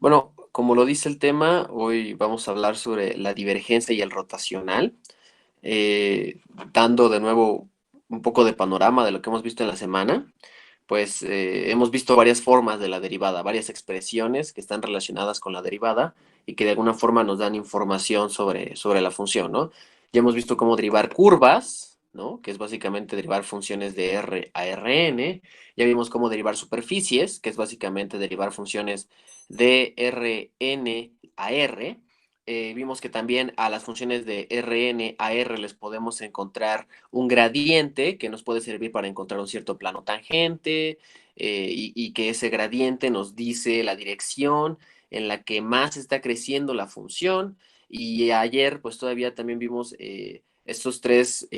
Bueno, como lo dice el tema, hoy vamos a hablar sobre la divergencia y el rotacional, eh, dando de nuevo un poco de panorama de lo que hemos visto en la semana. Pues hemos visto varias formas de la derivada, varias expresiones que están relacionadas con la derivada y que de alguna forma nos dan información sobre la función, ¿no? Ya hemos visto cómo derivar curvas, ¿no? Que es básicamente derivar funciones de R a Rn. Ya vimos cómo derivar superficies, que es básicamente derivar funciones de Rn a R. Vimos que también a las funciones de Rn a R les podemos encontrar un gradiente que nos puede servir para encontrar un cierto plano tangente, y que ese gradiente nos dice la dirección en la que más está creciendo la función. Y ayer pues todavía también vimos esas tres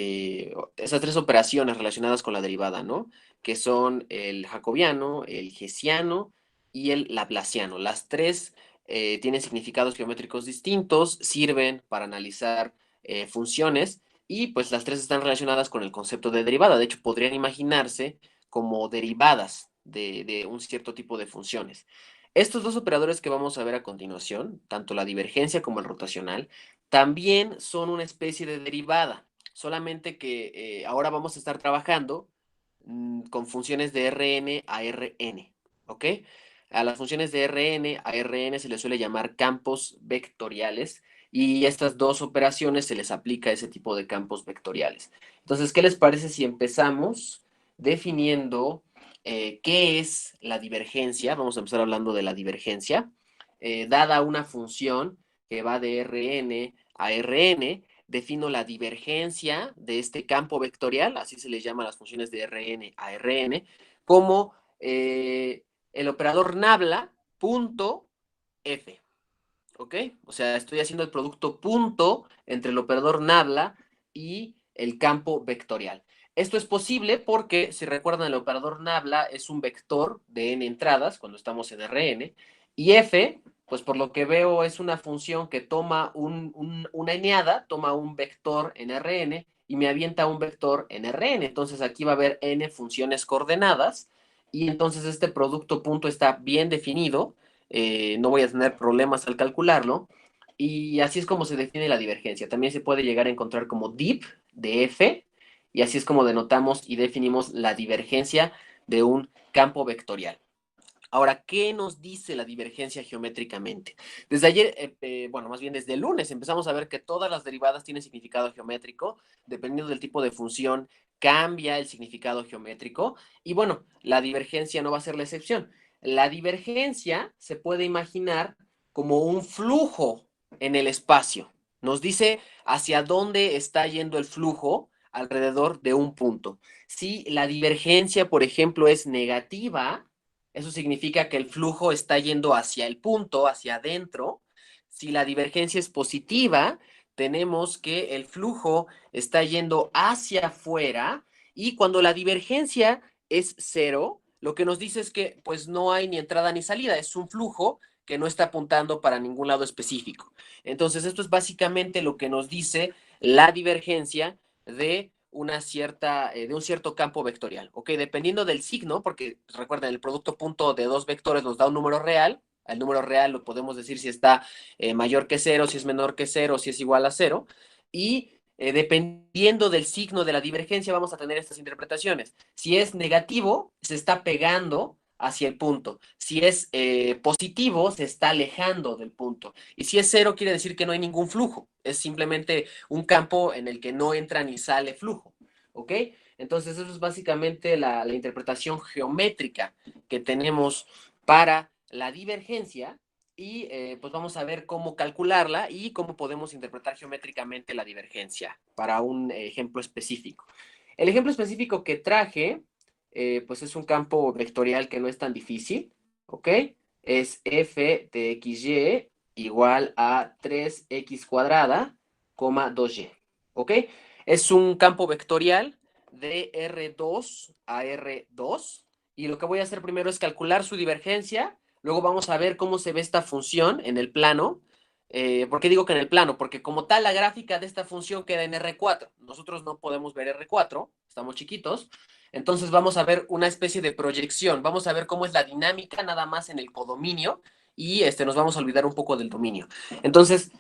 operaciones relacionadas con la derivada, ¿no? Que son el jacobiano, el hessiano y el laplaciano. Las tres tienen significados geométricos distintos, sirven para analizar funciones, y pues las tres están relacionadas con el concepto de derivada. De hecho, podrían imaginarse como derivadas de un cierto tipo de funciones. Estos dos operadores que vamos a ver a continuación, tanto la divergencia como el rotacional, también son una especie de derivada, solamente que ahora vamos a estar trabajando con funciones de Rn a Rn, ¿ok? A las funciones de Rn a Rn se les suele llamar campos vectoriales, y estas dos operaciones se les aplica ese tipo de campos vectoriales. Entonces, ¿qué les parece si empezamos definiendo qué es la divergencia? Vamos a empezar hablando de la divergencia. Dada una función que va de Rn a Rn, defino la divergencia de este campo vectorial, así se les llama a las funciones de Rn a Rn, como el operador nabla punto f. ¿Ok? O sea, estoy haciendo el producto punto entre el operador nabla y el campo vectorial. Esto es posible porque, si recuerdan, el operador nabla es un vector de n entradas cuando estamos en Rn, y f, pues por lo que veo, es una función que toma una eneada, toma un vector en Rn y me avienta un vector en Rn. Entonces aquí va a haber n funciones coordenadas, y entonces este producto punto está bien definido. No voy a tener problemas al calcularlo, y así es como se define la divergencia. También se puede llegar a encontrar como dip de f, y así es como denotamos y definimos la divergencia de un campo vectorial. Ahora, ¿qué nos dice la divergencia geométricamente? Desde ayer, bueno, más bien desde el lunes, empezamos a ver que todas las derivadas tienen significado geométrico. Dependiendo del tipo de función, cambia el significado geométrico. Y bueno, la divergencia no va a ser la excepción. La divergencia se puede imaginar como un flujo en el espacio. Nos dice hacia dónde está yendo el flujo alrededor de un punto. Si la divergencia, por ejemplo, es negativa, eso significa que el flujo está yendo hacia el punto, hacia adentro. Si la divergencia es positiva, tenemos que el flujo está yendo hacia afuera. Y cuando la divergencia es cero, lo que nos dice es que pues no hay ni entrada ni salida, es un flujo que no está apuntando para ningún lado específico. Entonces, esto es básicamente lo que nos dice la divergencia de un cierto campo vectorial, ¿ok? Dependiendo del signo, porque recuerden, el producto punto de dos vectores nos da un número real. El número real lo podemos decir si está mayor que cero, si es menor que cero, si es igual a cero. Y dependiendo del signo de la divergencia, vamos a tener estas interpretaciones. Si es negativo, se está pegando hacia el punto. Si es positivo, se está alejando del punto. Y si es cero, quiere decir que no hay ningún flujo. Es simplemente un campo en el que no entra ni sale flujo. ¿Ok? Entonces, eso es básicamente la interpretación geométrica que tenemos para la divergencia. Y pues vamos a ver cómo calcularla y cómo podemos interpretar geométricamente la divergencia para un ejemplo específico. El ejemplo específico que traje, pues es un campo vectorial que no es tan difícil, ¿ok? Es f de xy igual a 3x cuadrada, 2y, ¿ok? Es un campo vectorial de R2 a R2, y lo que voy a hacer primero es calcular su divergencia. Luego vamos a ver cómo se ve esta función en el plano. ¿Por qué digo que en el plano? Porque como tal la gráfica de esta función queda en R4. Nosotros no podemos ver R4, estamos chiquitos. Entonces vamos a ver una especie de proyección. Vamos a ver cómo es la dinámica nada más en el codominio, y nos vamos a olvidar un poco del dominio. Entonces,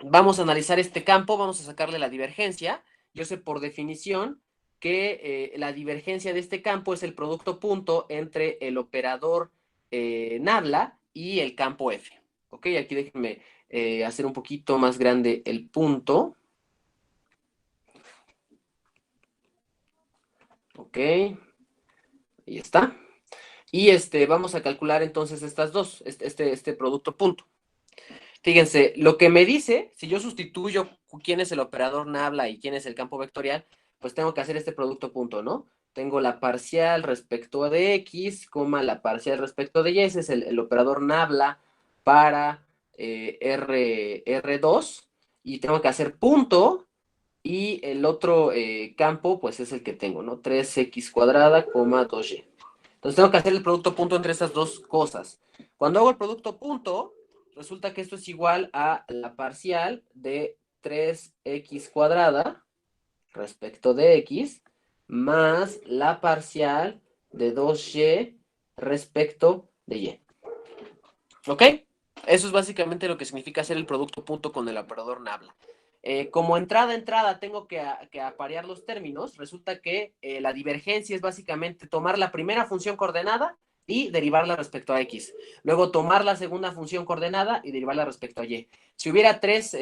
vamos a analizar este campo, vamos a sacarle la divergencia. Yo sé por definición que la divergencia de este campo es el producto punto entre el operador nabla y el campo F. Ok, aquí déjenme hacer un poquito más grande el punto. Ok, ahí está. Y vamos a calcular entonces estas dos, este producto punto. Fíjense, lo que me dice, si yo sustituyo quién es el operador nabla y quién es el campo vectorial, pues tengo que hacer este producto punto, ¿no? Tengo la parcial respecto de x, la parcial respecto de y, ese es el operador nabla para R2, y tengo que hacer punto, y el otro campo, pues es el que tengo, ¿no? 3x cuadrada, 2y. Entonces tengo que hacer el producto punto entre estas dos cosas. Cuando hago el producto punto, resulta que esto es igual a la parcial de 3x cuadrada respecto de x más la parcial de 2y respecto de y. ¿Ok? Eso es básicamente lo que significa hacer el producto punto con el operador nabla. Como entrada tengo que aparear los términos. Resulta que la divergencia es básicamente tomar la primera función coordenada y derivarla respecto a x. Luego tomar la segunda función coordenada y derivarla respecto a y. Si hubiera tres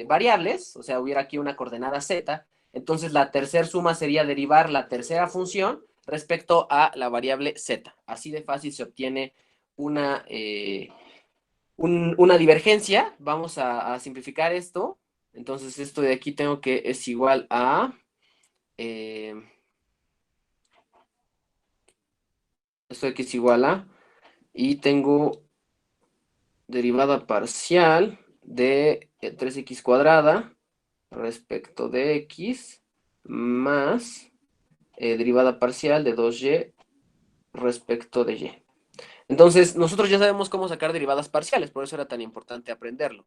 variables, o sea, hubiera aquí una coordenada z, entonces la tercera suma sería derivar la tercera función respecto a la variable z. Así de fácil se obtiene una, una divergencia. Vamos a simplificar esto. Entonces esto de aquí tengo que es igual a... esto de aquí es igual a... Y tengo derivada parcial de 3x cuadrada respecto de x más derivada parcial de 2y respecto de y. Entonces, nosotros ya sabemos cómo sacar derivadas parciales, por eso era tan importante aprenderlo.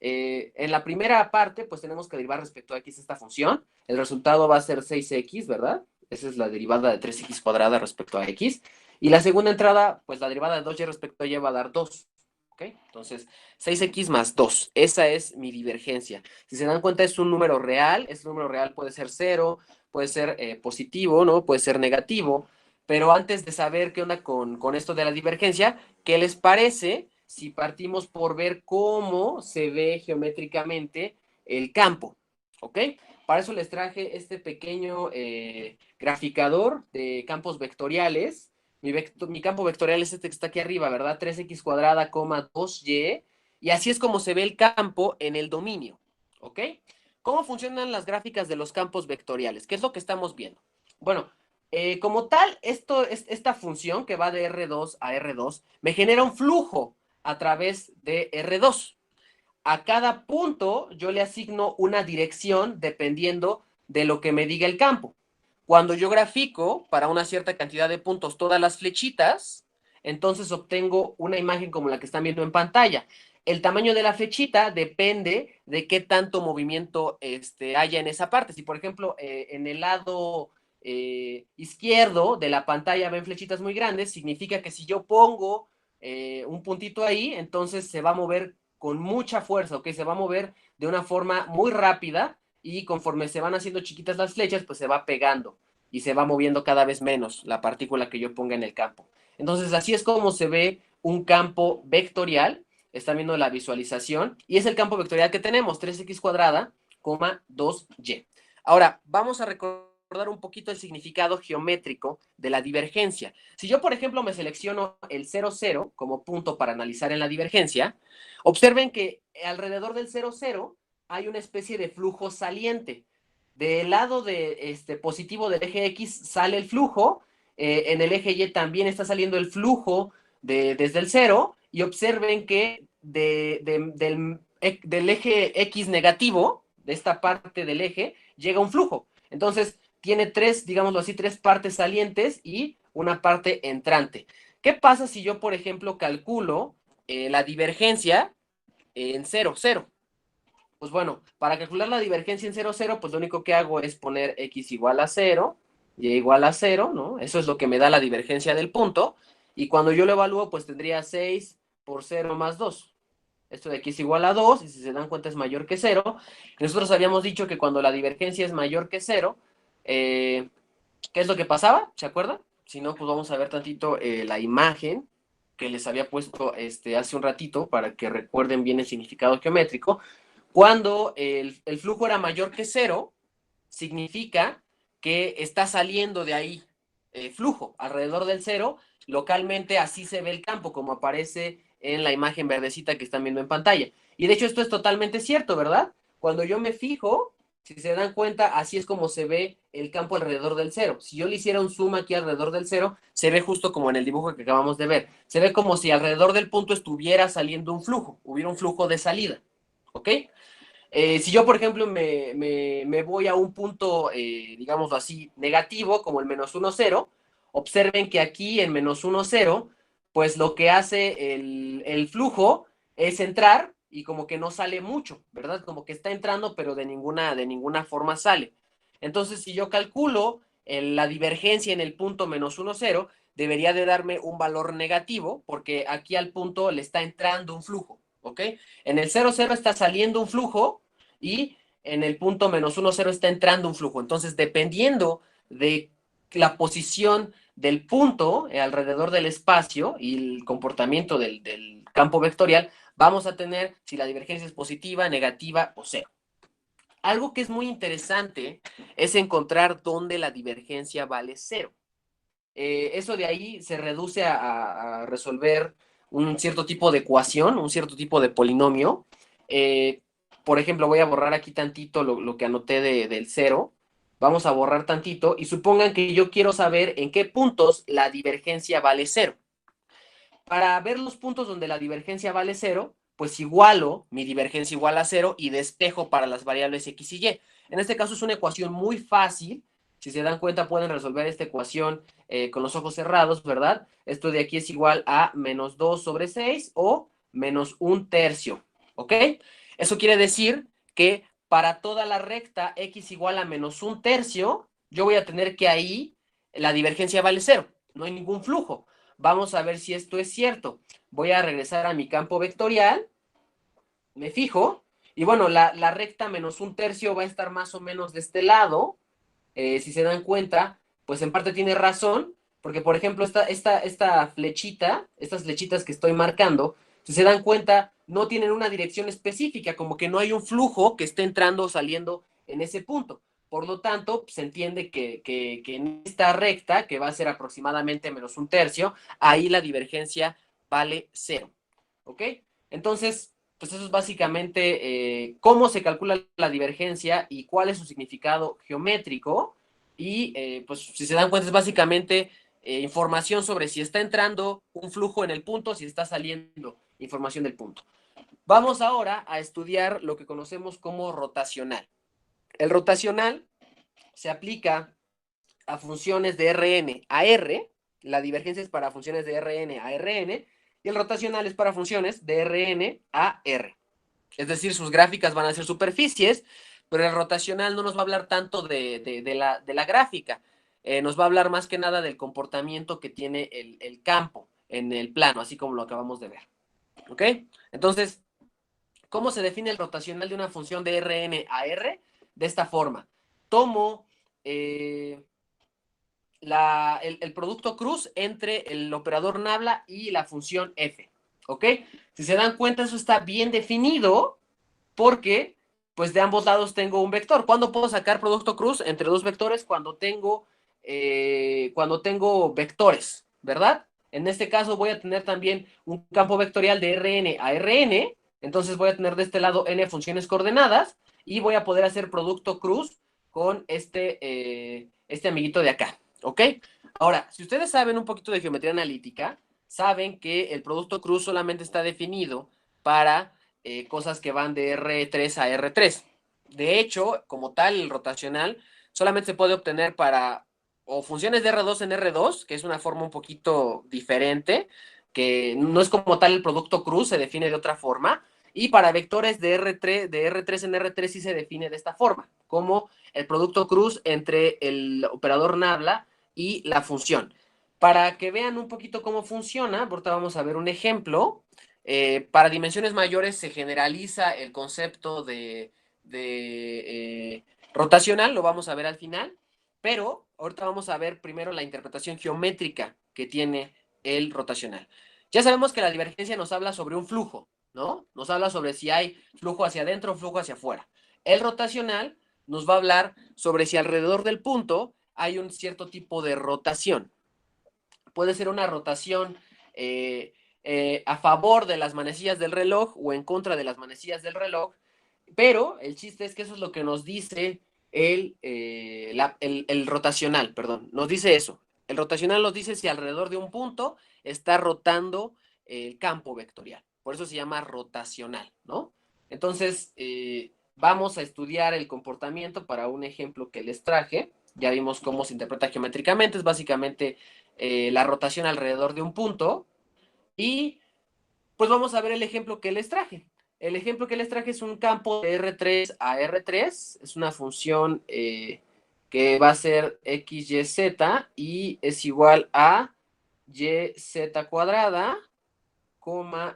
En la primera parte, pues tenemos que derivar respecto a x esta función. El resultado va a ser 6x, ¿verdad? Esa es la derivada de 3x cuadrada respecto a x. Y la segunda entrada, pues la derivada de 2y respecto a y va a dar 2. ¿Ok? Entonces, 6x más 2. Esa es mi divergencia. Si se dan cuenta, es un número real. Este número real puede ser 0, puede ser positivo, ¿no? Puede ser negativo. Pero antes de saber qué onda con esto de la divergencia, ¿qué les parece si partimos por ver cómo se ve geométricamente el campo? ¿Ok? Para eso les traje este pequeño graficador de campos vectoriales. Mi campo vectorial es este que está aquí arriba, ¿verdad? 3x cuadrada, 2y. Y así es como se ve el campo en el dominio. ¿Ok? ¿Cómo funcionan las gráficas de los campos vectoriales? ¿Qué es lo que estamos viendo? Bueno, como tal, esta función que va de R2 a R2 me genera un flujo a través de R2. A cada punto yo le asigno una dirección dependiendo de lo que me diga el campo. Cuando yo grafico para una cierta cantidad de puntos todas las flechitas, entonces obtengo una imagen como la que están viendo en pantalla. El tamaño de la flechita depende de qué tanto movimiento haya en esa parte. Si, por ejemplo, en el lado izquierdo de la pantalla ven flechitas muy grandes, significa que si yo pongo un puntito ahí, entonces se va a mover con mucha fuerza, ¿ok? Se va a mover de una forma muy rápida y conforme se van haciendo chiquitas las flechas, pues se va pegando y se va moviendo cada vez menos la partícula que yo ponga en el campo. Entonces, así es como se ve un campo vectorial. Están viendo la visualización y es el campo vectorial que tenemos, 3x cuadrada, 2y. Ahora, vamos a recordar un poquito el significado geométrico de la divergencia. Si yo, por ejemplo, me selecciono el 0, 0 como punto para analizar en la divergencia, observen que alrededor del 0, 0 hay una especie de flujo saliente. Del lado de positivo del eje X sale el flujo, en el eje Y también está saliendo el flujo desde el 0, y observen que del eje X negativo, de esta parte del eje, llega un flujo. Entonces, tiene tres, digámoslo así, tres partes salientes y una parte entrante. ¿Qué pasa si yo, por ejemplo, calculo la divergencia en 0, 0? Pues bueno, para calcular la divergencia en 0, 0, pues lo único que hago es poner x igual a 0, y igual a 0, ¿no? Eso es lo que me da la divergencia del punto. y cuando yo lo evalúo, pues tendría 6 por 0 más 2. Esto de aquí es igual a 2, y si se dan cuenta es mayor que 0. Nosotros habíamos dicho que cuando la divergencia es mayor que 0, ¿qué es lo que pasaba? ¿Se acuerdan? Si no, pues vamos a ver tantito la imagen que les había puesto hace un ratito para que recuerden bien el significado geométrico. Cuando el flujo era mayor que 0, significa que está saliendo de ahí flujo alrededor del 0. Localmente así se ve el campo, como aparece en la imagen verdecita que están viendo en pantalla. Y de hecho esto es totalmente cierto, ¿verdad? Cuando yo me fijo, si se dan cuenta, así es como se ve el campo alrededor del 0. Si yo le hiciera un zoom aquí alrededor del 0, se ve justo como en el dibujo que acabamos de ver. Se ve como si alrededor del punto estuviera saliendo un flujo, hubiera un flujo de salida. ¿Ok? Si yo, por ejemplo, me voy a un punto, digamos así, negativo, como el menos 1, 0, observen que aquí en menos 1, 0, pues lo que hace el flujo es entrar y como que no sale mucho, ¿verdad? Como que está entrando, pero de ninguna forma sale. Entonces, si yo calculo la divergencia en el punto menos 1, 0, debería de darme un valor negativo, porque aquí al punto le está entrando un flujo, ¿ok? En el 0, 0 está saliendo un flujo y en el punto menos 1, 0 está entrando un flujo. Entonces, dependiendo de la posición del punto alrededor del espacio y el comportamiento del campo vectorial, vamos a tener si la divergencia es positiva, negativa o cero. Algo que es muy interesante es encontrar dónde la divergencia vale cero. Eso de ahí se reduce a resolver un cierto tipo de ecuación, un cierto tipo de polinomio. Por ejemplo, voy a borrar aquí tantito lo que anoté del cero. Vamos a borrar tantito y supongan que yo quiero saber en qué puntos la divergencia vale cero. Para ver los puntos donde la divergencia vale cero, pues igualo mi divergencia igual a cero y despejo para las variables x y y. En este caso es una ecuación muy fácil. Si se dan cuenta, pueden resolver esta ecuación con los ojos cerrados, ¿verdad? Esto de aquí es igual a menos 2 sobre 6 o menos un tercio, ¿ok? Eso quiere decir que para toda la recta x igual a menos un tercio, yo voy a tener que ahí la divergencia vale cero. No hay ningún flujo. Vamos a ver si esto es cierto. Voy a regresar a mi campo vectorial, me fijo, y bueno, la recta menos un tercio va a estar más o menos de este lado. Si se dan cuenta, pues en parte tiene razón, porque por ejemplo, esta flechita, estas flechitas que estoy marcando, si se dan cuenta, no tienen una dirección específica, como que no hay un flujo que esté entrando o saliendo en ese punto. Por lo tanto, se entiende que en esta recta, que va a ser aproximadamente menos un tercio, ahí la divergencia vale cero. ¿Ok? Entonces, pues eso es básicamente cómo se calcula la divergencia y cuál es su significado geométrico. Y pues si se dan cuenta es básicamente información sobre si está entrando un flujo en el punto, si está saliendo información del punto. Vamos ahora a estudiar lo que conocemos como rotacional. El rotacional se aplica a funciones de Rn a R, la divergencia es para funciones de Rn a Rn, y el rotacional es para funciones de Rn a R. Es decir, sus gráficas van a ser superficies, pero el rotacional no nos va a hablar tanto de la gráfica, nos va a hablar más que nada del comportamiento que tiene el campo en el plano, así como lo acabamos de ver. ¿Ok? Entonces, ¿cómo se define el rotacional de una función de Rn a R? De esta forma. Tomo el producto cruz entre el operador nabla y la función f. ¿Ok? Si se dan cuenta, eso está bien definido porque, pues, de ambos lados tengo un vector. ¿Cuándo puedo sacar producto cruz entre dos vectores? Cuando tengo vectores, ¿verdad? En este caso voy a tener también un campo vectorial de Rn a Rn, entonces voy a tener de este lado n funciones coordenadas y voy a poder hacer producto cruz con este amiguito de acá, ¿ok? Ahora, si ustedes saben un poquito de geometría analítica, saben que el producto cruz solamente está definido para cosas que van de R3 a R3. De hecho, como tal, el rotacional solamente se puede obtener para o funciones de R2 en R2, que es una forma un poquito diferente, que no es como tal el producto cruz, se define de otra forma, y para vectores de R3 en R3 sí se define de esta forma, como el producto cruz entre el operador nabla y la función. Para que vean un poquito cómo funciona, ahorita vamos a ver un ejemplo. Para dimensiones mayores se generaliza el concepto de rotacional, lo vamos a ver al final, pero ahorita vamos a ver primero la interpretación geométrica que tiene el rotacional. Ya sabemos que la divergencia nos habla sobre un flujo, ¿no? Nos habla sobre si hay flujo hacia adentro o flujo hacia afuera. El rotacional nos va a hablar sobre si alrededor del punto hay un cierto tipo de rotación. Puede ser una rotación a favor de las manecillas del reloj o en contra de las manecillas del reloj, pero el chiste es que eso es lo que nos dice el rotacional, perdón, nos dice eso. El rotacional nos dice si alrededor de un punto está rotando el campo vectorial. Por eso se llama rotacional, ¿no? Entonces, vamos a estudiar el comportamiento para un ejemplo que les traje. Ya vimos cómo se interpreta geométricamente, es básicamente la rotación alrededor de un punto. Y pues vamos a ver el ejemplo que les traje. El ejemplo que les traje es un campo de R3 a R3, es una función que va a ser x, y, z y es igual a y, z cuadrada,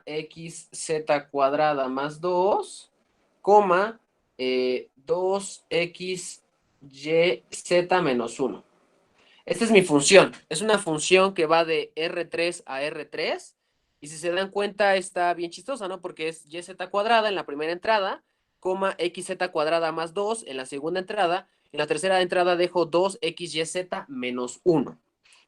x, z cuadrada más 2, 2x, y, z menos 1. Esta es mi función. Es una función que va de R3 a R3. Y si se dan cuenta, está bien chistosa, ¿no? Porque es YZ cuadrada en la primera entrada, XZ cuadrada más 2 en la segunda entrada. En la tercera entrada dejo 2XYZ menos 1.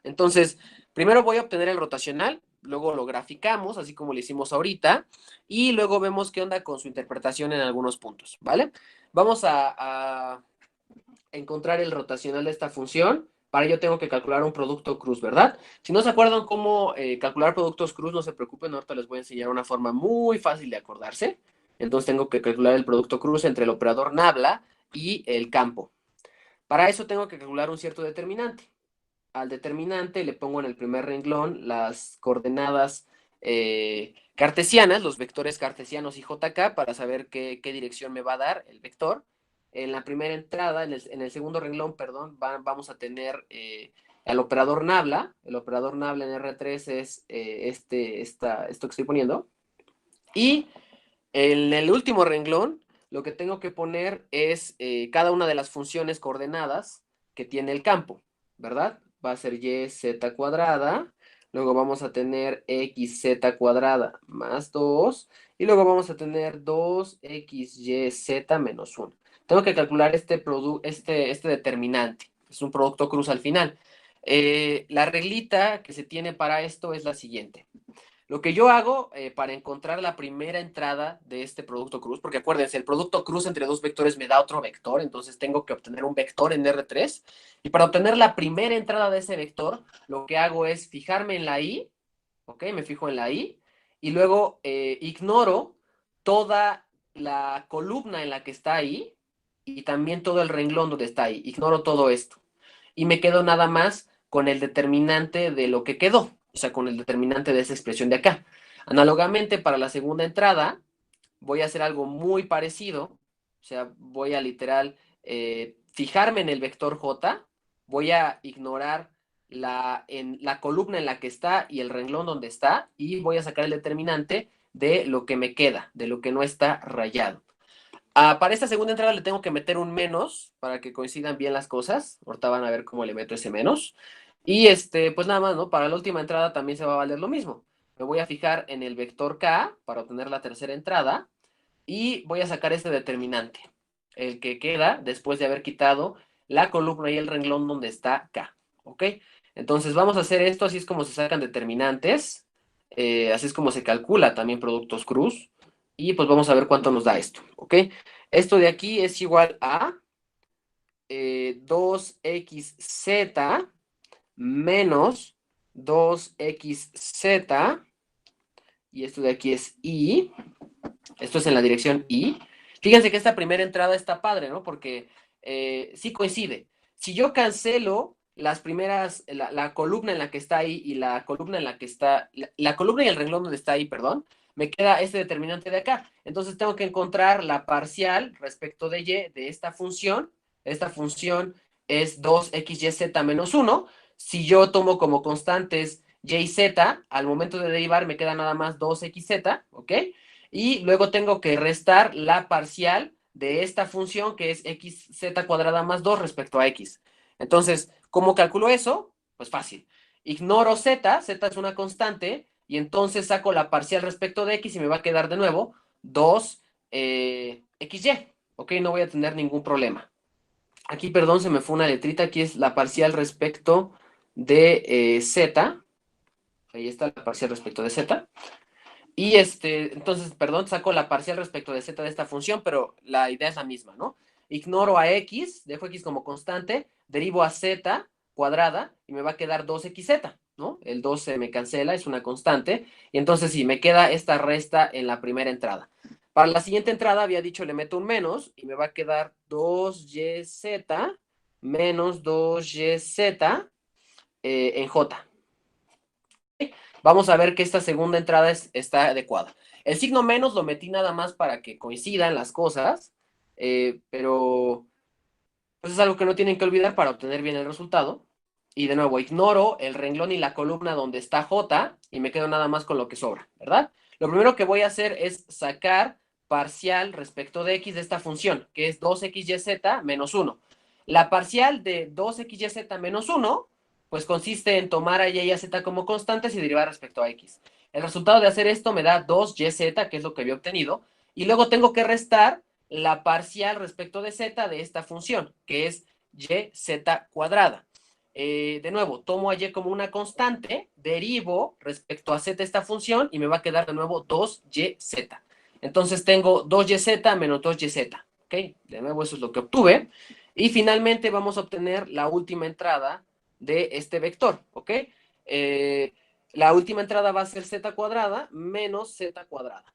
Entonces, primero voy a obtener el rotacional, luego lo graficamos, así como lo hicimos ahorita, y luego vemos qué onda con su interpretación en algunos puntos, ¿vale? Vamos a encontrar el rotacional de esta función. Para ello tengo que calcular un producto cruz, ¿verdad? Si no se acuerdan cómo calcular productos cruz, no se preocupen, ahorita les voy a enseñar una forma muy fácil de acordarse. Entonces tengo que calcular el producto cruz entre el operador nabla y el campo. Para eso tengo que calcular un cierto determinante. Al determinante le pongo en el primer renglón las coordenadas cartesianas, los vectores cartesianos y JK, para saber qué dirección me va a dar el vector. En la primera entrada, en el segundo renglón, perdón, vamos a tener al operador nabla. El operador nabla en R3 es esto que estoy poniendo. Y en el último renglón, lo que tengo que poner es cada una de las funciones coordenadas que tiene el campo, ¿verdad? Va a ser y z cuadrada, luego vamos a tener x z cuadrada más 2, y luego vamos a tener 2x y z menos 1. Tengo que calcular este determinante, es un producto cruz al final. La reglita que se tiene para esto es la siguiente. Lo que yo hago para encontrar la primera entrada de este producto cruz, porque acuérdense, el producto cruz entre dos vectores me da otro vector, entonces tengo que obtener un vector en R3, y para obtener la primera entrada de ese vector, lo que hago es fijarme en la I, ¿ok? Me fijo en la I, y luego ignoro toda la columna en la que está ahí, y también todo el renglón donde está ahí, ignoro todo esto, y me quedo nada más con el determinante de lo que quedó, o sea, con el determinante de esa expresión de acá. Análogamente, para la segunda entrada, voy a hacer algo muy parecido, o sea, voy a literal fijarme en el vector J, voy a ignorar la columna en la que está y el renglón donde está, y voy a sacar el determinante de lo que me queda, de lo que no está rayado. Para esta segunda entrada le tengo que meter un menos para que coincidan bien las cosas. Ahorita van a ver cómo le meto ese menos. Y pues nada más, ¿no? Para la última entrada también se va a valer lo mismo. Me voy a fijar en el vector K para obtener la tercera entrada y voy a sacar este determinante, el que queda después de haber quitado la columna y el renglón donde está K, ¿ok? Entonces vamos a hacer esto, así es como se sacan determinantes, así es como se calcula también productos cruz, y pues vamos a ver cuánto nos da esto, ¿ok? Esto de aquí es igual a 2xz menos 2xz, y esto de aquí es y, esto es en la dirección y. Fíjense que esta primera entrada está padre, ¿no? Porque sí coincide. Si yo cancelo las primeras, la columna en la que está ahí y la columna en la que está, la columna y el renglón donde está ahí, perdón, me queda este determinante de acá. Entonces tengo que encontrar la parcial respecto de y de esta función. Esta función es 2xyz menos 1. Si yo tomo como constantes y y z, al momento de derivar me queda nada más 2xz, ¿ok? Y luego tengo que restar la parcial de esta función que es xz cuadrada más 2 respecto a x. Entonces, ¿cómo calculo eso? Pues fácil. Ignoro z, z es una constante, y entonces saco la parcial respecto de x y me va a quedar de nuevo 2 xy. ¿Ok? No voy a tener ningún problema. Aquí, perdón, se me fue una letrita. Aquí es la parcial respecto de z. Ahí está la parcial respecto de z. Y entonces, perdón, saco la parcial respecto de z de esta función, pero la idea es la misma, ¿no? Ignoro a x, dejo x como constante, derivo a z cuadrada y me va a quedar 2xz, ¿no? El 2 se me cancela, es una constante, y entonces sí, me queda esta resta en la primera entrada. Para la siguiente entrada había dicho le meto un menos y me va a quedar 2yz menos 2yz en j. Vamos a ver que esta segunda entrada está adecuada. El signo menos lo metí nada más para que coincidan las cosas, pero pues es algo que no tienen que olvidar para obtener bien el resultado. Y de nuevo, ignoro el renglón y la columna donde está J y me quedo nada más con lo que sobra, ¿verdad? Lo primero que voy a hacer es sacar parcial respecto de x de esta función, que es 2xyz menos 1. La parcial de 2xyz menos 1, pues consiste en tomar a y y a z como constantes y derivar respecto a x. El resultado de hacer esto me da 2yz, que es lo que había obtenido, y luego tengo que restar la parcial respecto de z de esta función, que es yz cuadrada. De nuevo, tomo a y como una constante, derivo respecto a z esta función y me va a quedar de nuevo 2yz. Entonces tengo 2yz menos 2yz. ¿Ok? De nuevo, eso es lo que obtuve. Y finalmente vamos a obtener la última entrada de este vector. ¿Ok? La última entrada va a ser z cuadrada menos z cuadrada.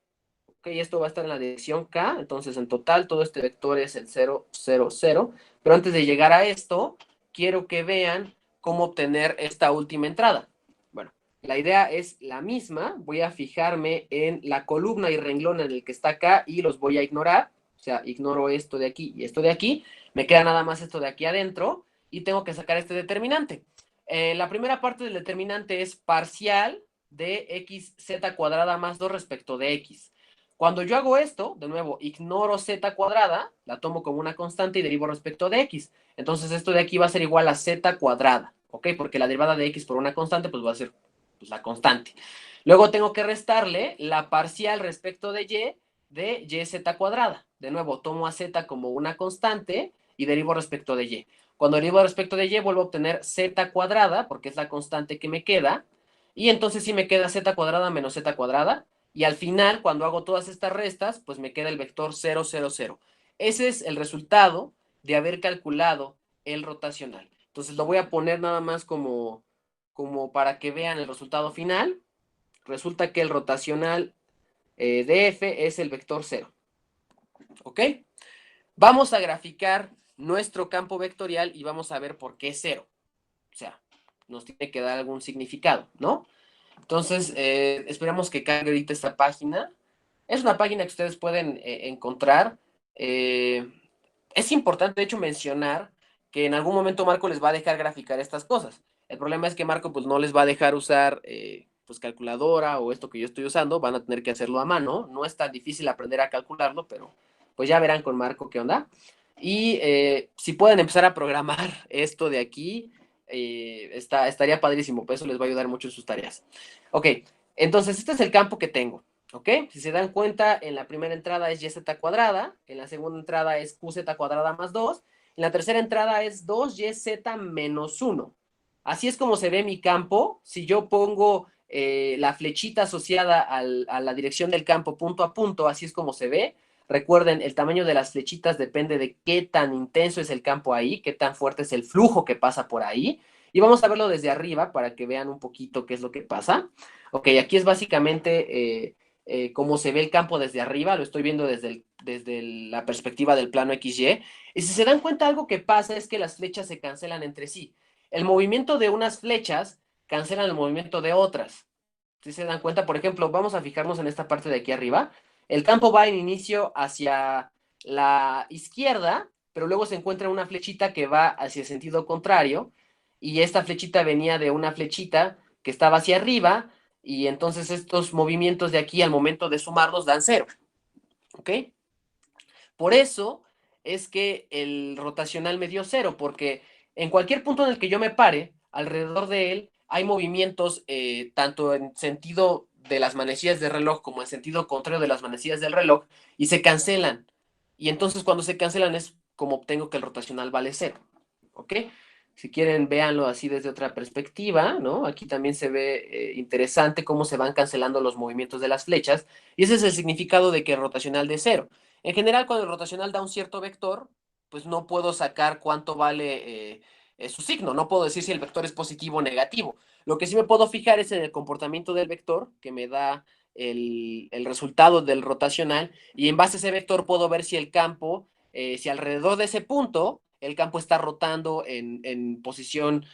Ok, esto va a estar en la dirección K, entonces en total todo este vector es el 0, 0, 0. Pero antes de llegar a esto, quiero que vean cómo obtener esta última entrada. Bueno, la idea es la misma. Voy a fijarme en la columna y renglón en el que está acá y los voy a ignorar. O sea, ignoro esto de aquí y esto de aquí. Me queda nada más esto de aquí adentro y tengo que sacar este determinante. La primera parte del determinante es parcial de xz cuadrada más 2 respecto de x. Cuando yo hago esto, de nuevo, ignoro z cuadrada, la tomo como una constante y derivo respecto de x. Entonces esto de aquí va a ser igual a z cuadrada, ¿ok? Porque la derivada de x por una constante, pues va a ser pues, la constante. Luego tengo que restarle la parcial respecto de yz cuadrada. De nuevo, tomo a z como una constante y derivo respecto de y. Cuando derivo respecto de y, vuelvo a obtener z cuadrada, porque es la constante que me queda. Y entonces sí me queda z cuadrada menos z cuadrada. Y al final, cuando hago todas estas restas, pues me queda el vector 0, 0, 0. Ese es el resultado de haber calculado el rotacional. Entonces lo voy a poner nada más como para que vean el resultado final. Resulta que el rotacional de f es el vector 0. ¿Ok? Vamos a graficar nuestro campo vectorial y vamos a ver por qué es 0. O sea, nos tiene que dar algún significado, ¿no? Entonces, esperamos que cargue ahorita esta página. Es una página que ustedes pueden encontrar. Eh, es importante, de hecho, mencionar que en algún momento Marco les va a dejar graficar estas cosas. El problema es que Marco pues, no les va a dejar usar pues, calculadora o esto que yo estoy usando. Van a tener que hacerlo a mano. No es tan difícil aprender a calcularlo, pero pues ya verán con Marco qué onda. Y si pueden empezar a programar esto de aquí, estaría padrísimo. Pues eso les va a ayudar mucho en sus tareas. Ok, entonces este es el campo que tengo. ¿Ok? Si se dan cuenta, en la primera entrada es yz cuadrada, en la segunda entrada es qz cuadrada más 2, en la tercera entrada es 2yz menos 1. Así es como se ve mi campo. Si yo pongo la flechita asociada a la dirección del campo punto a punto, así es como se ve. Recuerden, el tamaño de las flechitas depende de qué tan intenso es el campo ahí, qué tan fuerte es el flujo que pasa por ahí. Y vamos a verlo desde arriba para que vean un poquito qué es lo que pasa. Ok, aquí es básicamente cómo se ve el campo desde arriba, lo estoy viendo desde la perspectiva del plano XY. Y si se dan cuenta, algo que pasa es que las flechas se cancelan entre sí. El movimiento de unas flechas cancelan el movimiento de otras. Si se dan cuenta, por ejemplo, vamos a fijarnos en esta parte de aquí arriba. El campo va en inicio hacia la izquierda, pero luego se encuentra una flechita que va hacia el sentido contrario. y esta flechita venía de una flechita que estaba hacia arriba, y entonces estos movimientos de aquí al momento de sumarlos dan cero, ¿ok? Por eso es que el rotacional me dio cero, porque en cualquier punto en el que yo me pare, alrededor de él hay movimientos tanto en sentido de las manecillas del reloj como en sentido contrario de las manecillas del reloj, y se cancelan. Y entonces cuando se cancelan es como obtengo que el rotacional vale cero, ¿ok? Si quieren, véanlo así desde otra perspectiva, ¿no? Aquí también se ve interesante cómo se van cancelando los movimientos de las flechas, y ese es el significado de que el rotacional de cero. En general, cuando el rotacional da un cierto vector, pues no puedo sacar cuánto vale su signo, no puedo decir si el vector es positivo o negativo. Lo que sí me puedo fijar es en el comportamiento del vector, que me da el resultado del rotacional, y en base a ese vector puedo ver si el campo, si alrededor de ese punto, el campo está rotando en posición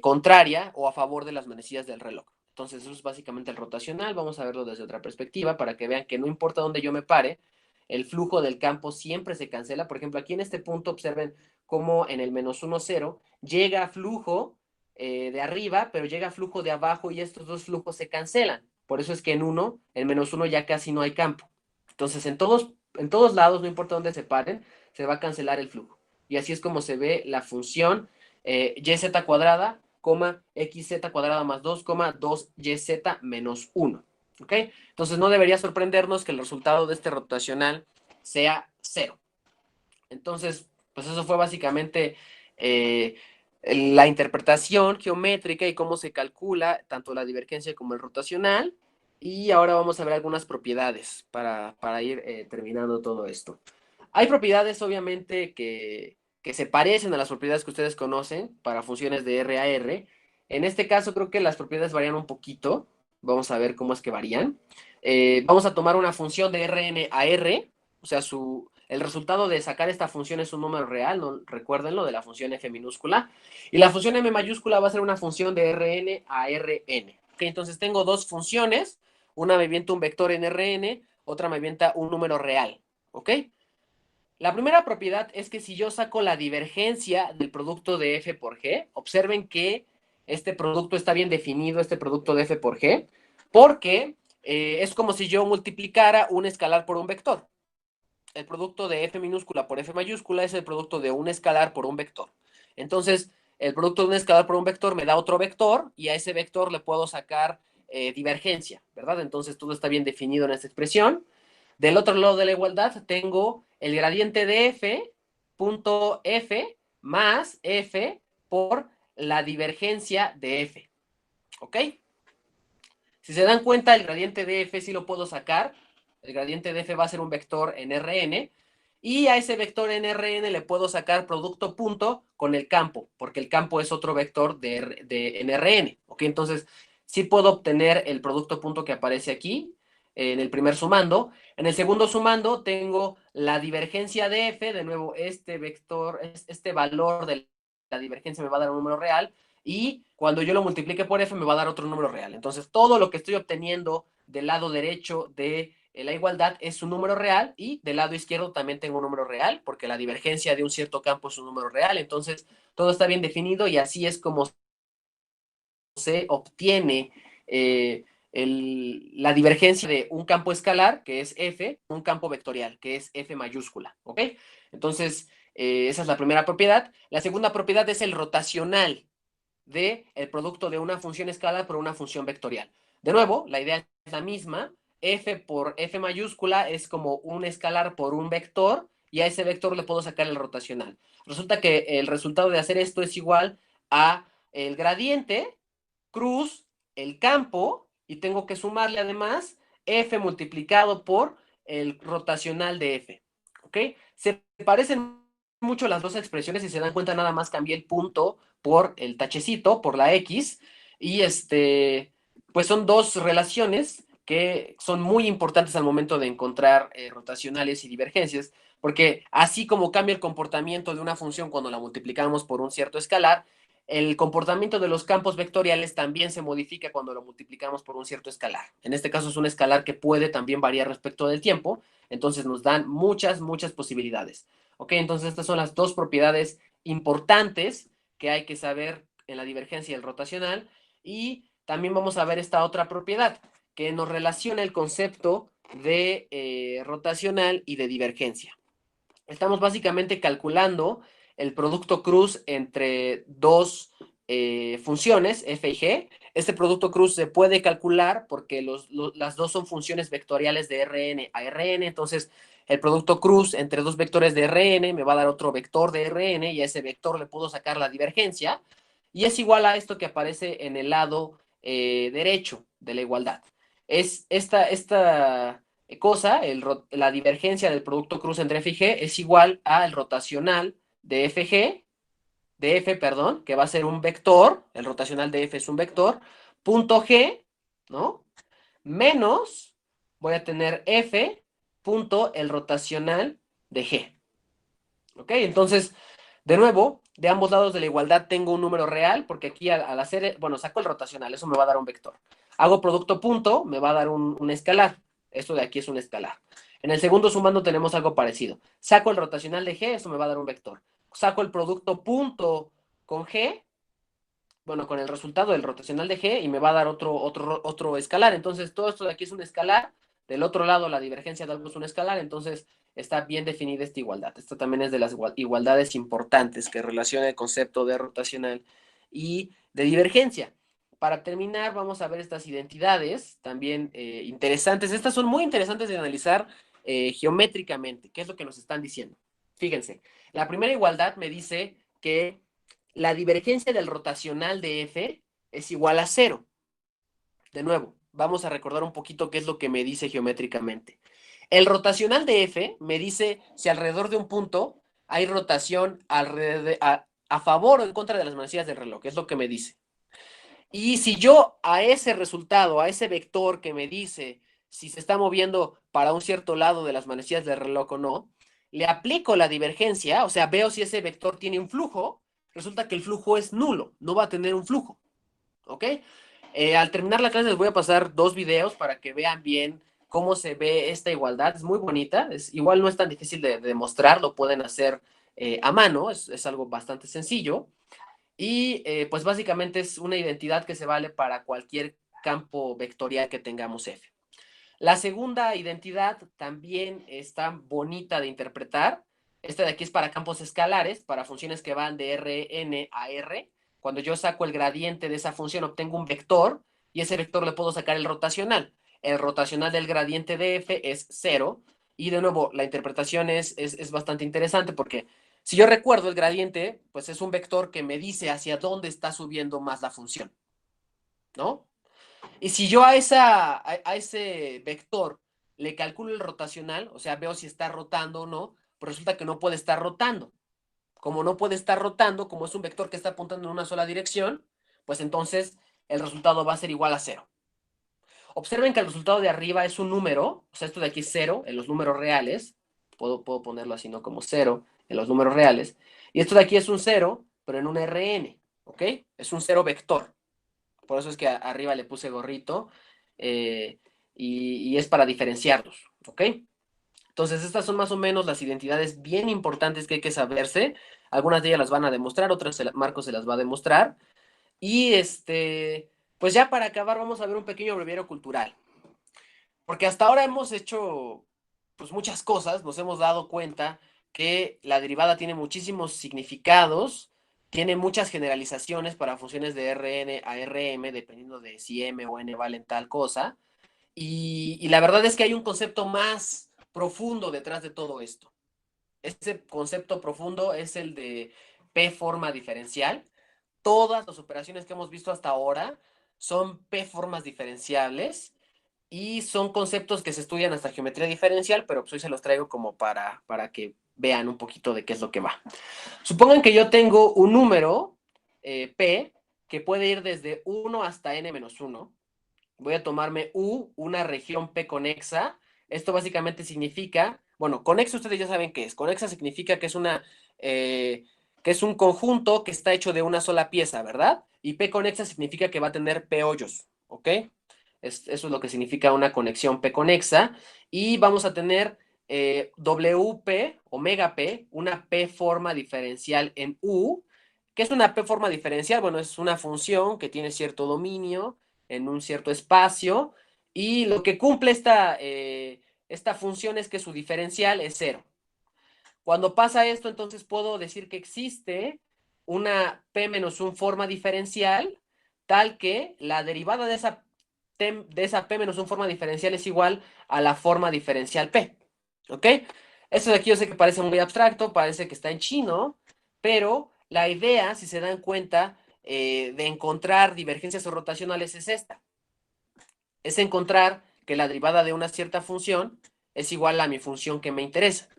contraria o a favor de las manecillas del reloj. Entonces, eso es básicamente el rotacional. Vamos a verlo desde otra perspectiva para que vean que no importa dónde yo me pare, el flujo del campo siempre se cancela. Por ejemplo, aquí en este punto observen cómo en el -1, 0 llega flujo de arriba, pero llega flujo de abajo y estos dos flujos se cancelan. Por eso es que en el -1 ya casi no hay campo. Entonces, en todos lados, no importa dónde se paren, se va a cancelar el flujo. Y así es como se ve la función yz cuadrada, xz cuadrada más 2, 2yz menos 1. ¿Ok? Entonces no debería sorprendernos que el resultado de este rotacional sea cero. Entonces, pues eso fue básicamente la interpretación geométrica y cómo se calcula tanto la divergencia como el rotacional. Y ahora vamos a ver algunas propiedades para ir terminando todo esto. Hay propiedades, obviamente, que se parecen a las propiedades que ustedes conocen para funciones de R a R. En este caso, creo que las propiedades varían un poquito. Vamos a ver cómo es que varían. Vamos a tomar una función de Rn a R, o sea, el resultado de sacar esta función es un número real, ¿no? Recuérdenlo, de la función f minúscula. Y la función m mayúscula va a ser una función de Rn a Rn. ¿Okay? Entonces tengo dos funciones. Una me avienta un vector en Rn, otra me avienta un número real. ¿Ok? La primera propiedad es que si yo saco la divergencia del producto de f por g, observen que este producto está bien definido, este producto de f por g, porque es como si yo multiplicara un escalar por un vector. El producto de f minúscula por f mayúscula es el producto de un escalar por un vector. Entonces, el producto de un escalar por un vector me da otro vector y a ese vector le puedo sacar divergencia, ¿verdad? Entonces, todo está bien definido en esta expresión. Del otro lado de la igualdad tengo el gradiente de f, punto f, más f por la divergencia de f. ¿Ok? Si se dan cuenta, el gradiente de f sí lo puedo sacar. El gradiente de f va a ser un vector en Rn. Y a ese vector en Rn le puedo sacar producto punto con el campo, porque el campo es otro vector en Rn. ¿Ok? Entonces, sí puedo obtener el producto punto que aparece aquí en el primer sumando. En el segundo sumando tengo la divergencia de f. De nuevo, este vector, este valor de la divergencia me va a dar un número real. Y cuando yo lo multiplique por f me va a dar otro número real. Entonces, todo lo que estoy obteniendo del lado derecho de la igualdad es un número real, y del lado izquierdo también tengo un número real, porque la divergencia de un cierto campo es un número real. Entonces, todo está bien definido y así es como se obtiene la divergencia de un campo escalar, que es f, un campo vectorial, que es f mayúscula. ¿Ok? Entonces, esa es la primera propiedad. La segunda propiedad es el rotacional del producto de una función escalar por una función vectorial. De nuevo, la idea es la misma. F por f mayúscula es como un escalar por un vector, y a ese vector le puedo sacar el rotacional. Resulta que el resultado de hacer esto es igual a el gradiente cruz el campo, y tengo que sumarle además f multiplicado por el rotacional de f. ¿Ok? Se parecen mucho las dos expresiones. Si se dan cuenta, nada más cambié el punto por el tachecito, por la X, y pues son dos relaciones que son muy importantes al momento de encontrar rotacionales y divergencias, porque así como cambia el comportamiento de una función cuando la multiplicamos por un cierto escalar, el comportamiento de los campos vectoriales también se modifica cuando lo multiplicamos por un cierto escalar. En este caso es un escalar que puede también variar respecto del tiempo, entonces nos dan muchas, muchas posibilidades. Ok, entonces estas son las dos propiedades importantes que hay que saber en la divergencia y el rotacional. Y también vamos a ver esta otra propiedad que nos relaciona el concepto de rotacional y de divergencia. Estamos básicamente calculando el producto cruz entre dos funciones, f y g. Este producto cruz se puede calcular porque las dos son funciones vectoriales de Rn a Rn. Entonces, el producto cruz entre dos vectores de Rn me va a dar otro vector de Rn y a ese vector le puedo sacar la divergencia. Y es igual a esto que aparece en el lado derecho de la igualdad. Es esta cosa, la divergencia del producto cruz entre f y g es igual al rotacional de f, perdón, que va a ser un vector, el rotacional de f es un vector, punto g, ¿no? Menos, voy a tener f, punto el rotacional de g. ¿Ok? Entonces, de nuevo, de ambos lados de la igualdad tengo un número real, porque aquí al hacer, bueno, saco el rotacional, eso me va a dar un vector. Hago producto punto, me va a dar un escalar. Esto de aquí es un escalar. En el segundo sumando tenemos algo parecido. Saco el rotacional de g, eso me va a dar un vector. Saco el producto punto con g, bueno, con el resultado del rotacional de g, y me va a dar otro escalar. Entonces, todo esto de aquí es un escalar. Del otro lado, la divergencia de algo es un escalar. Entonces, está bien definida esta igualdad. Esto también es de las igualdades importantes que relaciona el concepto de rotacional y de divergencia. Para terminar, vamos a ver estas identidades también interesantes. Estas son muy interesantes de analizar geométricamente. ¿Qué es lo que nos están diciendo? Fíjense, la primera igualdad me dice que la divergencia del rotacional de f es igual a 0. De nuevo, vamos a recordar un poquito qué es lo que me dice geométricamente. El rotacional de f me dice si alrededor de un punto hay rotación a favor o en contra de las manecillas del reloj, es lo que me dice. Y si yo a ese resultado, a ese vector que me dice si se está moviendo para un cierto lado de las manecillas del reloj o no, le aplico la divergencia, o sea, veo si ese vector tiene un flujo, resulta que el flujo es nulo, no va a tener un flujo, ¿ok? Al terminar la clase les voy a pasar 2 videos para que vean bien cómo se ve esta igualdad. Es muy bonita, igual no es tan difícil de demostrar, lo pueden hacer a mano, es algo bastante sencillo. Y pues básicamente es una identidad que se vale para cualquier campo vectorial que tengamos F. La segunda identidad también está bonita de interpretar. Esta de aquí es para campos escalares, para funciones que van de Rn a R. Cuando yo saco el gradiente de esa función, obtengo un vector y ese vector le puedo sacar el rotacional. El rotacional del gradiente de f es 0. Y de nuevo, la interpretación es bastante interesante porque si yo recuerdo el gradiente, pues es un vector que me dice hacia dónde está subiendo más la función, ¿no? Y si yo a ese vector le calculo el rotacional, o sea, veo si está rotando o no, pues resulta que no puede estar rotando. Como no puede estar rotando, como es un vector que está apuntando en una sola dirección, pues entonces el resultado va a ser igual a 0. Observen que el resultado de arriba es un número, o sea, esto de aquí es 0 en los números reales. Puedo ponerlo así, ¿no? Como 0 en los números reales. Y esto de aquí es un 0, pero en un Rn, ¿ok? Es un 0 vector. Por eso es que arriba le puse gorrito eh, y es para diferenciarlos, ¿ok? Entonces, estas son más o menos las identidades bien importantes que hay que saberse. Algunas de ellas las van a demostrar, otras Marcos se las va a demostrar. Y pues ya para acabar vamos a ver un pequeño breviario cultural. Porque hasta ahora hemos hecho pues muchas cosas, nos hemos dado cuenta que la derivada tiene muchísimos significados, tiene muchas generalizaciones para funciones de Rn a Rm, dependiendo de si m o n valen tal cosa. Y la verdad es que hay un concepto más profundo detrás de todo esto. Ese concepto profundo es el de P forma diferencial. Todas las operaciones que hemos visto hasta ahora son P formas diferenciables y son conceptos que se estudian hasta geometría diferencial, pero pues hoy se los traigo como para que vean un poquito de qué es lo que va. Supongan que yo tengo un número P que puede ir desde 1 hasta n-1. Voy a tomarme U, una región P conexa. Esto básicamente significa, bueno, conexa ustedes ya saben qué es. Conexa significa que es un conjunto que está hecho de una sola pieza, ¿verdad? Y P conexa significa que va a tener P hoyos, ¿ok? Eso es lo que significa una conexión P conexa. Y vamos a tener WP, omega P, una P forma diferencial en U. ¿Qué es una P forma diferencial? Bueno, es una función que tiene cierto dominio en un cierto espacio y lo que cumple esta función es que su diferencial es cero. Cuando pasa esto, entonces puedo decir que existe una P menos 1 forma diferencial tal que la derivada de esa P menos 1 forma diferencial es igual a la forma diferencial P. ¿Ok? Esto de aquí yo sé que parece muy abstracto, parece que está en chino, pero la idea, si se dan cuenta, de encontrar divergencias rotacionales es esta. Es encontrar que la derivada de una cierta función es igual a mi función que me interesa.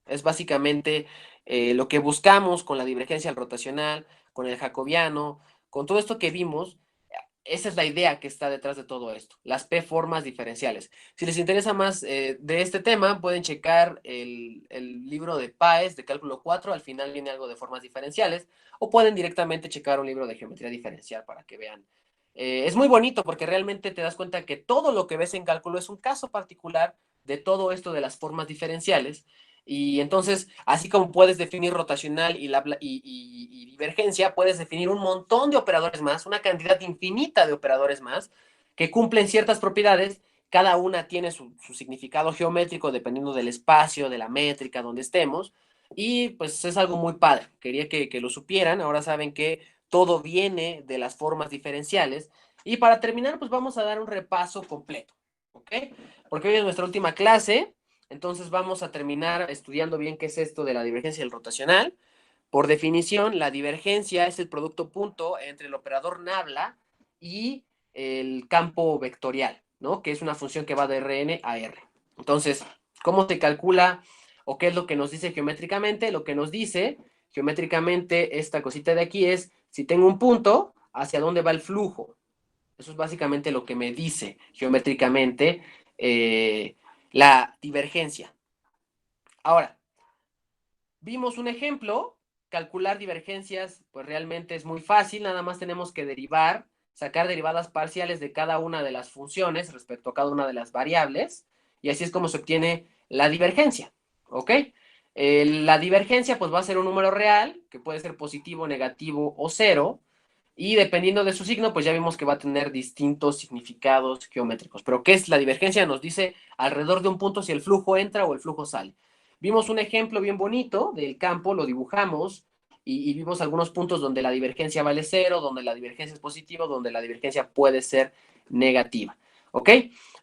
Es básicamente lo que buscamos con la divergencia rotacional, con el jacobiano, con todo esto que vimos. Esa es la idea que está detrás de todo esto, las P formas diferenciales. Si les interesa más de este tema, pueden checar el libro de Páez de cálculo 4, al final viene algo de formas diferenciales, o pueden directamente checar un libro de geometría diferencial para que vean. Es muy bonito porque realmente te das cuenta que todo lo que ves en cálculo es un caso particular de todo esto de las formas diferenciales. Y entonces, así como puedes definir rotacional y divergencia, puedes definir un montón de operadores más, una cantidad infinita de operadores más, que cumplen ciertas propiedades. Cada una tiene su significado geométrico dependiendo del espacio, de la métrica, donde estemos. Y pues es algo muy padre. Quería que lo supieran. Ahora saben que todo viene de las formas diferenciales. Y para terminar, pues vamos a dar un repaso completo. ¿Ok? Porque hoy es nuestra última clase. Entonces vamos a terminar estudiando bien qué es esto de la divergencia del rotacional. Por definición, la divergencia es el producto punto entre el operador nabla y el campo vectorial, ¿no? Que es una función que va de Rn a R. Entonces, ¿cómo se calcula o qué es lo que nos dice geométricamente? Lo que nos dice geométricamente esta cosita de aquí es, si tengo un punto, ¿hacia dónde va el flujo? Eso es básicamente lo que me dice geométricamente la divergencia. Ahora, vimos un ejemplo, calcular divergencias, pues realmente es muy fácil, nada más tenemos que sacar derivadas parciales de cada una de las funciones respecto a cada una de las variables, y así es como se obtiene la divergencia, ¿ok? La divergencia pues va a ser un número real, que puede ser positivo, negativo o cero, y dependiendo de su signo, pues ya vimos que va a tener distintos significados geométricos. Pero ¿qué es la divergencia? Nos dice alrededor de un punto si el flujo entra o el flujo sale. Vimos un ejemplo bien bonito del campo, lo dibujamos y vimos algunos puntos donde la divergencia vale cero, donde la divergencia es positiva, donde la divergencia puede ser negativa. ¿Ok?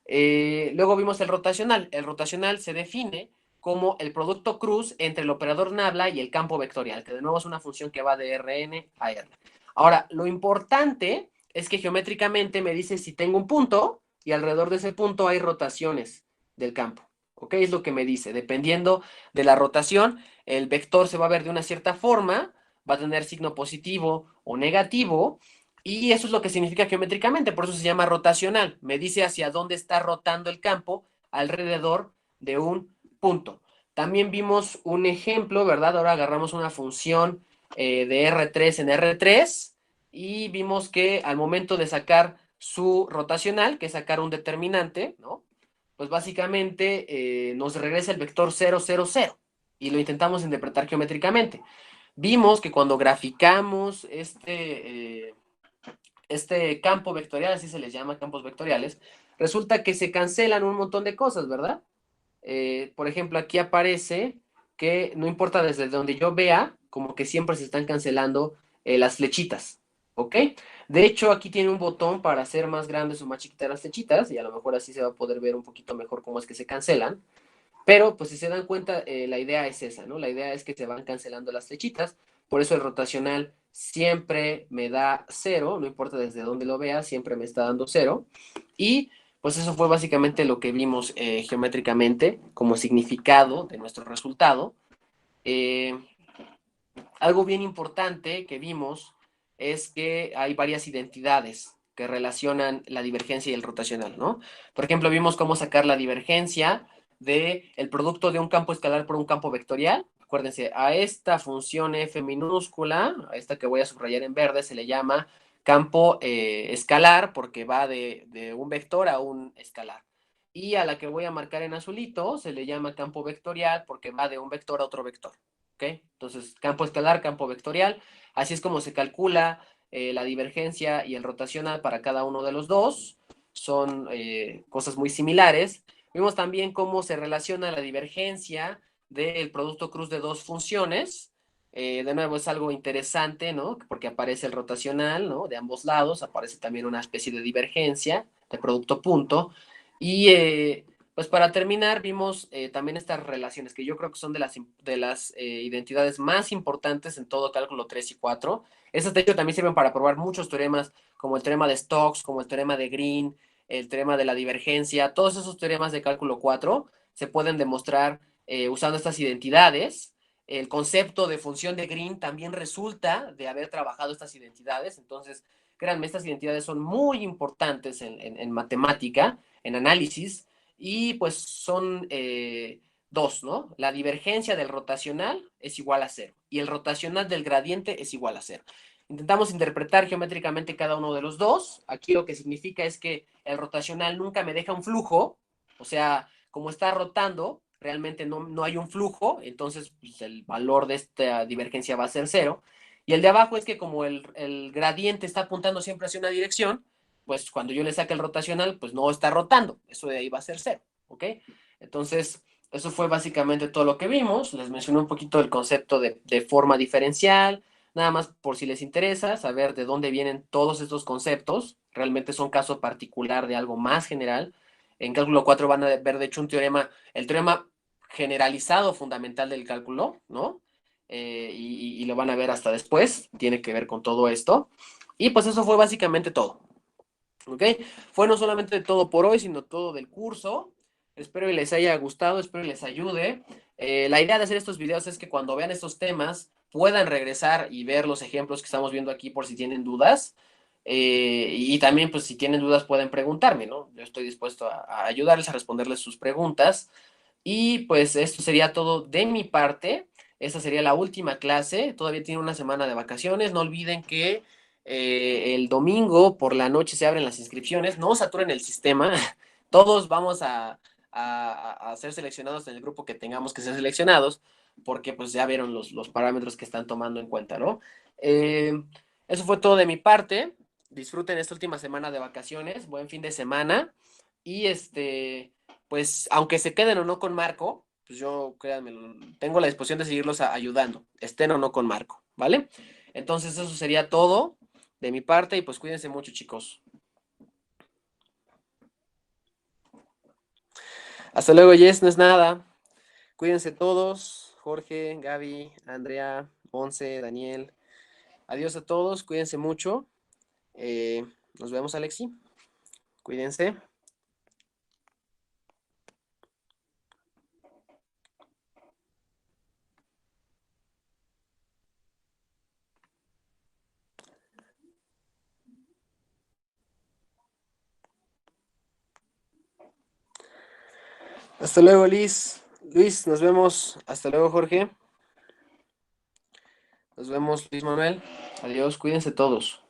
Luego vimos el rotacional. El rotacional se define como el producto cruz entre el operador nabla y el campo vectorial, que de nuevo es una función que va de Rn a R. Ahora, lo importante es que geométricamente me dice si tengo un punto y alrededor de ese punto hay rotaciones del campo. ¿Ok? Es lo que me dice. Dependiendo de la rotación, el vector se va a ver de una cierta forma, va a tener signo positivo o negativo, y eso es lo que significa geométricamente, por eso se llama rotacional. Me dice hacia dónde está rotando el campo alrededor de un punto. También vimos un ejemplo, ¿verdad? Ahora agarramos una función de R3 en R3 y vimos que al momento de sacar su rotacional, que es sacar un determinante, ¿no? Pues básicamente nos regresa el vector 0, 0, 0 y lo intentamos interpretar geométricamente. Vimos que cuando graficamos este campo vectorial, así se les llama campos vectoriales, resulta que se cancelan un montón de cosas, ¿verdad? Por ejemplo, aquí aparece que no importa desde donde yo vea, como que siempre se están cancelando las flechitas, ¿ok? De hecho, aquí tiene un botón para hacer más grandes o más chiquitas las flechitas, y a lo mejor así se va a poder ver un poquito mejor cómo es que se cancelan. Pero, pues si se dan cuenta, la idea es esa, ¿no? La idea es que se van cancelando las flechitas, por eso el rotacional siempre me da cero, no importa desde dónde lo vea, siempre me está dando cero. Y pues eso fue básicamente lo que vimos geométricamente como significado de nuestro resultado. Eh, Algo bien importante que vimos es que hay varias identidades que relacionan la divergencia y el rotacional, ¿no? Por ejemplo, vimos cómo sacar la divergencia del producto de un campo escalar por un campo vectorial. Acuérdense, a esta función f minúscula, a esta que voy a subrayar en verde, se le llama campo escalar porque va de un vector a un escalar. Y a la que voy a marcar en azulito se le llama campo vectorial porque va de un vector a otro vector. ¿Ok? Entonces, campo escalar, campo vectorial. Así es como se calcula la divergencia y el rotacional para cada uno de los dos. Son cosas muy similares. Vimos también cómo se relaciona la divergencia del producto cruz de dos funciones. De nuevo es algo interesante, ¿no? Porque aparece el rotacional, ¿no? De ambos lados, aparece también una especie de divergencia de producto punto. Y pues para terminar, vimos también estas relaciones que yo creo que son de las identidades más importantes en todo cálculo 3 y 4. Esas de hecho también sirven para probar muchos teoremas, como el teorema de Stokes, como el teorema de Green, el teorema de la divergencia. Todos esos teoremas de cálculo 4 se pueden demostrar usando estas identidades. El concepto de función de Green también resulta de haber trabajado estas identidades. Entonces, créanme, estas identidades son muy importantes en matemática, en análisis, y pues son dos, ¿no? La divergencia del rotacional es igual a cero y el rotacional del gradiente es igual a cero. Intentamos interpretar geométricamente cada uno de los dos. Aquí lo que significa es que el rotacional nunca me deja un flujo, o sea, como está rotando, realmente no hay un flujo, entonces pues, el valor de esta divergencia va a ser cero. Y el de abajo es que como el gradiente está apuntando siempre hacia una dirección, pues cuando yo le saque el rotacional, pues no está rotando, eso de ahí va a ser cero, ¿ok? Entonces, eso fue básicamente todo lo que vimos. Les mencioné un poquito el concepto de forma diferencial, nada más por si les interesa saber de dónde vienen todos estos conceptos. Realmente son caso particular de algo más general. En cálculo 4 van a ver, de hecho, un teorema, el teorema generalizado fundamental del cálculo, ¿no? Y lo van a ver hasta después, tiene que ver con todo esto. Y pues eso fue básicamente todo. ¿Ok? Fue no solamente todo por hoy, sino todo del curso. Espero que les haya gustado, espero que les ayude. La idea de hacer estos videos es que cuando vean estos temas puedan regresar y ver los ejemplos que estamos viendo aquí por si tienen dudas. Y también, pues, si tienen dudas pueden preguntarme, ¿no? Yo estoy dispuesto a ayudarles a responderles sus preguntas. Y pues esto sería todo de mi parte. Esta sería la última clase. Todavía tiene una semana de vacaciones. No olviden que el domingo por la noche se abren las inscripciones. No saturen el sistema. Todos vamos a ser seleccionados en el grupo que tengamos que ser seleccionados, porque pues ya vieron los parámetros que están tomando en cuenta, ¿no? Eh, Eso fue todo de mi parte. Disfruten esta última semana de vacaciones. Buen fin de semana. Y pues aunque se queden o no con Marco, pues yo, créanme, tengo la disposición de seguirlos ayudando, estén o no con Marco, ¿vale? Entonces eso sería todo de mi parte y pues cuídense mucho, chicos. Hasta luego, Jess, no es nada. Cuídense todos, Jorge, Gaby, Andrea, Monse, Daniel. Adiós a todos, cuídense mucho. Nos vemos, Alexi. Cuídense. Hasta luego, Liz. Luis, nos vemos. Hasta luego, Jorge. Nos vemos, Luis Manuel. Adiós, cuídense todos.